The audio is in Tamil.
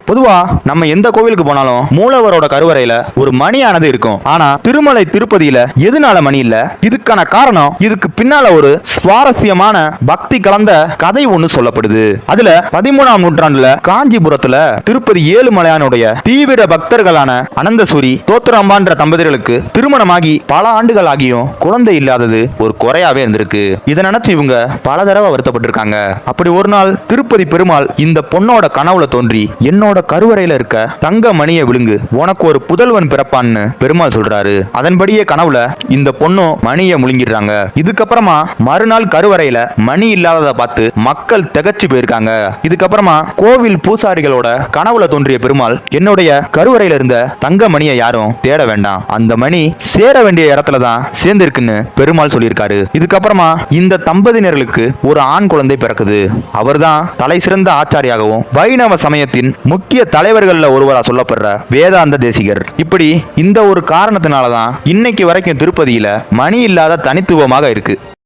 பொதுவா நம்ம எந்த கோவிலுக்கு போனாலும் மூலவரோட கருவறையில ஒரு மணியானது இருக்கும். ஆனா திருமலை திருப்பதியில எதனால மணி இல்ல? இதுக்கான காரணம், இதுக்கு பின்னால ஒரு சுவாரஸ்யமான பக்தி கலந்த கதை ஒண்ணு சொல்லப்படுது. அதுல 13ஆம் நூற்றாண்டுல காஞ்சிபுரத்துல திருப்பதி ஏழுமலையானுடைய தீவிர பக்தர்களான அனந்தசூரி தோத்திரம்பான்ற தம்பதிகளுக்கு திருமணமாகி பல ஆண்டுகள் ஆகியும் குழந்தை இல்லாதது ஒரு குறையாவே இருந்திருக்கு. இதை நினைச்சு இவங்க பல தடவை வருத்தப்பட்டிருக்காங்க. அப்படி ஒரு நாள் திருப்பதி பெருமாள் இந்த பொண்ணோட கனவுல தோன்றி, என்னோட கருவறையில இருக்க தங்க மணியை விழுங்கு, உனக்கு ஒரு புதல்வன் பிறப்பான்னு பெருமாள் சொல்றாரு. அதன்படியே கனவுல இந்த பொண்ணும் மணியை முழுங்கிடுறாங்க. இதுக்கப்புறமா மறுநாள் கருவறையில மணி இல்லாததை பார்த்து மக்கள் திகச்சு போயிருக்காங்க. இதுக்கப்புறமா கோவில் பூசாரிகளோட கனவுல தோன்றிய பெருமாள், என்னுடைய கருவறையில இருந்த தங்க மணியை யாரும் தேட வேண்டாம், அந்த மணி சேர வேண்டிய இடத்துல தான் சேர்ந்திருக்குன்னு பெருமாள் சொல்லியிருக்காரு. இதுக்கப்புறமா இந்த தம்பதியினர்களுக்கு ஒரு ஆண் குழந்தை பிறக்குது. அவர்தான் தலை சிறந்த ஆச்சாரியாகவும் வைணவ சமயத்தின் முக்கிய தலைவர்கள்ல ஒருவரா சொல்லப்படுற வேதாந்த தேசிகர். இப்படி இந்த ஒரு காரணத்தினாலதான் இன்னைக்கு வரைக்கும் திருப்பதியில மணி இல்லாத தனித்துவமாக இருக்கு.